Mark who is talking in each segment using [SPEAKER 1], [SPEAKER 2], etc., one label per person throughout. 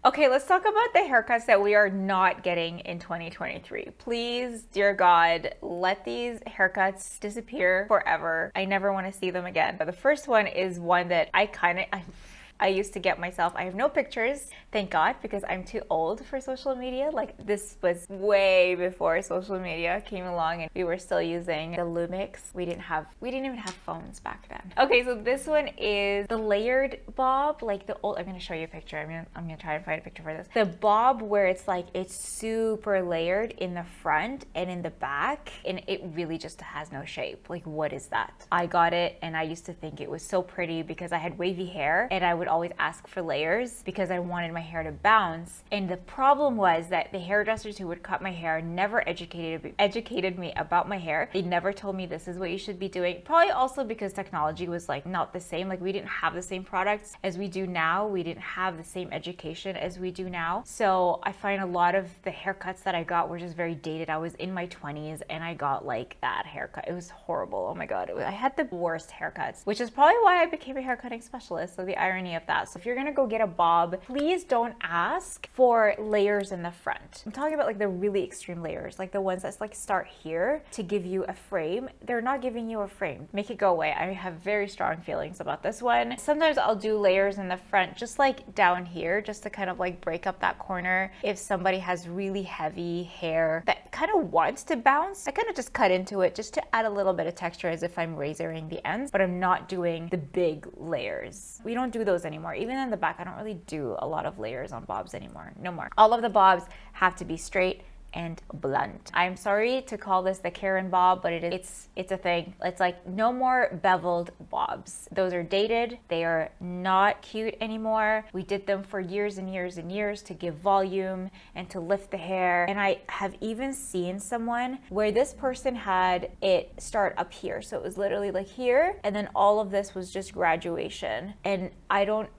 [SPEAKER 1] Okay, let's talk about the haircuts that we are not getting in 2023. Please, dear God, let these haircuts disappear forever. I never want to see them again. But the first one is one that I used to get myself. I have no pictures, thank God, because I'm too old for social media. Like, this was way before social media came along and we were still using the Lumix. We didn't even have phones back then. Okay, so this one is the layered bob, like the old, I'm gonna show you a picture. I'm gonna try and find a picture for this. The bob where it's super layered in the front and in the back, and it really just has no shape. Like, what is that? I got it and I used to think it was so pretty because I had wavy hair and I would always ask for layers because I wanted my hair to bounce. And the problem was that the hairdressers who would cut my hair never educated me about my hair. They never told me this is what you should be doing. Probably also because technology was like not the same. Like, we didn't have the same products as we do now. We didn't have the same education as we do now. So I find a lot of the haircuts that I got were just very dated. I was in my 20s and I got like that haircut. It was horrible. Oh my God. I had the worst haircuts, which is probably why I became a haircutting specialist. So the irony of that. So if you're gonna go get a bob, please don't ask for layers in the front. I'm talking about like the really extreme layers, like the ones that's like start here to give you a frame. They're not giving you a frame. Make it go away. I have very strong feelings about this one. Sometimes I'll do layers in the front, just like down here, just to kind of like break up that corner. If somebody has really heavy hair that kind of wants to bounce, I kind of just cut into it just to add a little bit of texture as if I'm razoring the ends, but I'm not doing the big layers. We don't do those anymore. Even in the back, I don't really do a lot of layers on bobs anymore. No more. All of the bobs have to be straight and blunt. I'm sorry to call this the Karen bob, but it's a thing. It's like no more beveled bobs. Those are dated. They are not cute anymore. We did them for years and years and years to give volume and to lift the hair. And I have even seen someone where this person had it start up here. So it was literally like here, and then all of this was just graduation. And I don't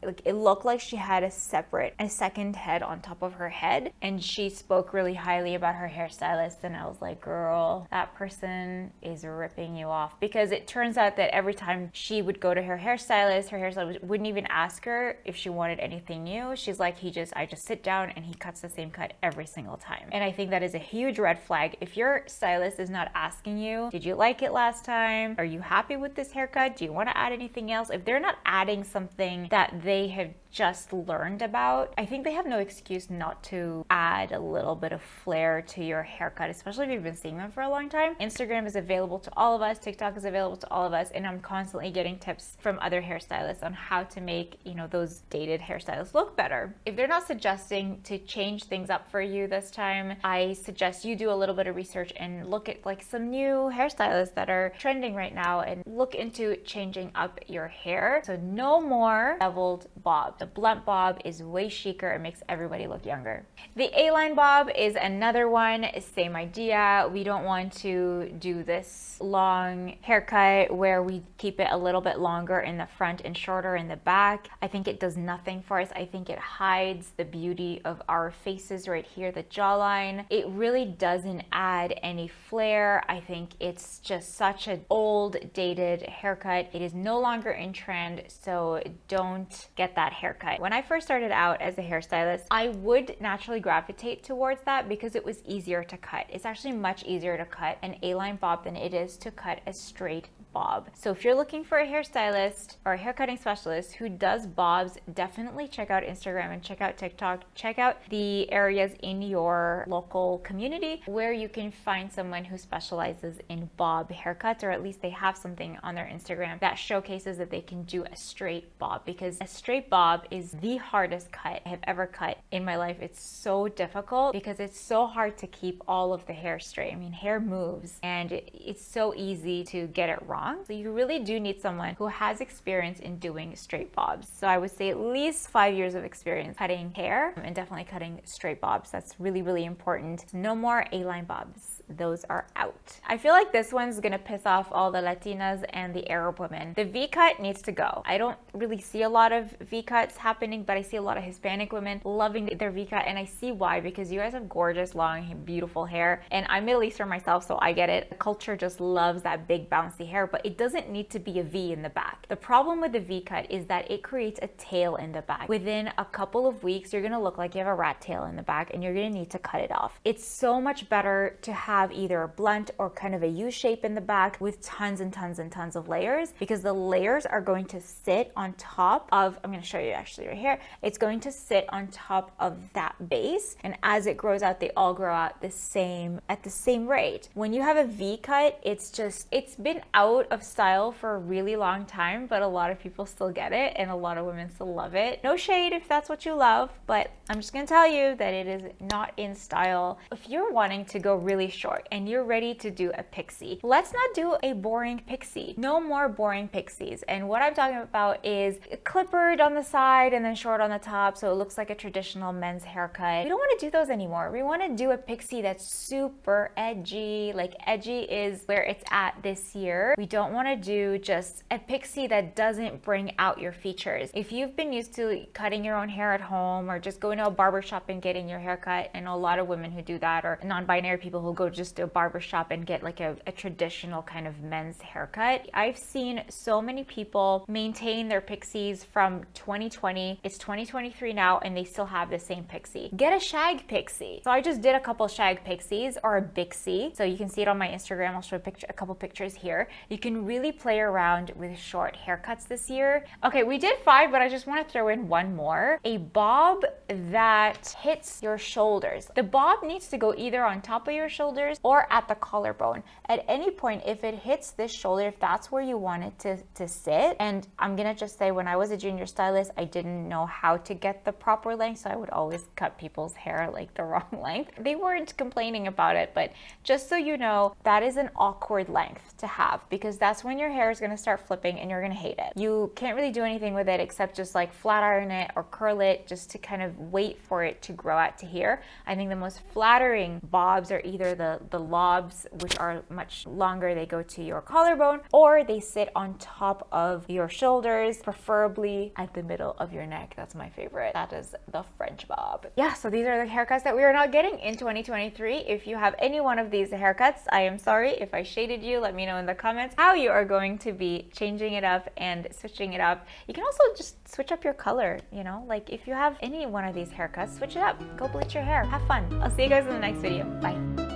[SPEAKER 1] like, it looked like she had a second head on top of her head, and she spoke really highly about her hairstylist, and I was like, girl, that person is ripping you off. Because it turns out that every time she would go to her hairstylist wouldn't even ask her if she wanted anything new. She's like, I just sit down and he cuts the same cut every single time. And I think that is a huge red flag. If your stylist is not asking you, did you like it last time? Are you happy with this haircut? Do you want to add anything else? If they're not adding something that they have just learned about, I think they have no excuse not to add a little bit of flair to your haircut, especially if you've been seeing them for a long time. Instagram is available to all of us, TikTok is available to all of us, and I'm constantly getting tips from other hairstylists on how to make, those dated hairstyles look better. If they're not suggesting to change things up for you this time, I suggest you do a little bit of research and look at like some new hairstylists that are trending right now and look into changing up your hair. So no more beveled bob. The blunt bob is way chicer. It makes everybody look younger. The A-line bob is another one, same idea. We don't want to do this long haircut where we keep it a little bit longer in the front and shorter in the back. I think it does nothing for us. I think it hides the beauty of our faces right here, the jawline. It really doesn't add any flair. I think it's just such an old, dated haircut. It is no longer in trend, so don't get that haircut. When I first started out as a hairstylist, I would naturally gravitate towards that because it was easier to cut. It's actually much easier to cut an A-line bob than it is to cut a straight bob. So if you're looking for a hairstylist or a haircutting specialist who does bobs, definitely check out Instagram and check out TikTok. Check out the areas in your local community where you can find someone who specializes in bob haircuts, or at least they have something on their Instagram that showcases that they can do a straight bob, because a straight bob is the hardest cut I have ever cut in my life. It's so difficult because it's so hard to keep all of the hair straight. I mean, hair moves and it's so easy to get it wrong. So you really do need someone who has experience in doing straight bobs. So I would say at least 5 years of experience cutting hair and definitely cutting straight bobs. That's really, really important. No more A-line bobs. Those are out. I feel like this one's gonna piss off all the Latinas and the Arab women. The V-cut needs to go. I don't really see a lot of V-cuts happening, but I see a lot of Hispanic women loving their V-cut, and I see why, because you guys have gorgeous, long, beautiful hair, and I'm Middle Eastern myself, so I get it. The culture just loves that big bouncy hair, but it doesn't need to be a V in the back. The problem with the V cut is that it creates a tail in the back. Within a couple of weeks, you're gonna look like you have a rat tail in the back and you're gonna need to cut it off. It's so much better to have either a blunt or kind of a U shape in the back with tons and tons and tons of layers, because the layers are going to sit on top of, I'm gonna show you actually right here, it's going to sit on top of that base, and as it grows out, they all grow out at the same rate. When you have a V cut, it's been out of style for a really long time, but a lot of people still get it and a lot of women still love it. No shade if that's what you love, but I'm just gonna tell you that it is not in style. If you're wanting to go really short and you're ready to do a pixie, let's not do a boring pixie. No more boring pixies. And what I'm talking about is clippered on the side and then short on the top, so it looks like a traditional men's haircut. We don't want to do those anymore. We want to do a pixie that's super edgy. Like, edgy is where it's at this year. We don't want to do just a pixie that doesn't bring out your features. If you've been used to cutting your own hair at home or just going to a barber shop and getting your hair cut, I know a lot of women who do that, or non-binary people who go just to a barber shop and get like a traditional kind of men's haircut. I've seen so many people maintain their pixies from 2020. It's 2023 now and they still have the same pixie. Get a shag pixie. So I just did a couple shag pixies, or a bixie. So you can see it on my Instagram. I'll show a couple pictures here. You can really play around with short haircuts this year. Okay, we did 5, but I just want to throw in one more. A bob that hits your shoulders. The bob needs to go either on top of your shoulders or at the collarbone. At any point, if it hits this shoulder, if that's where you want it to sit, and I'm gonna just say, when I was a junior stylist, I didn't know how to get the proper length, so I would always cut people's hair like the wrong length. They weren't complaining about it, but just so you know, that is an awkward length to have, because that's when your hair is gonna start flipping and you're gonna hate it. You can't really do anything with it except just like flat iron it or curl it, just to kind of wait for it to grow out to here. I think the most flattering bobs are either the lobs, which are much longer, they go to your collarbone, or they sit on top of your shoulders, preferably at the middle of your neck. That's my favorite. That is the French bob. Yeah, so these are the haircuts that we are not getting in 2023. If you have any one of these haircuts, I am sorry if I shaded you. Let me know in the comments how you are going to be changing it up and switching it up. You can also just switch up your color, you know, like if you have any one of these haircuts, switch it up. Go bleach your hair. Have fun. I'll see you guys in the next video. Bye.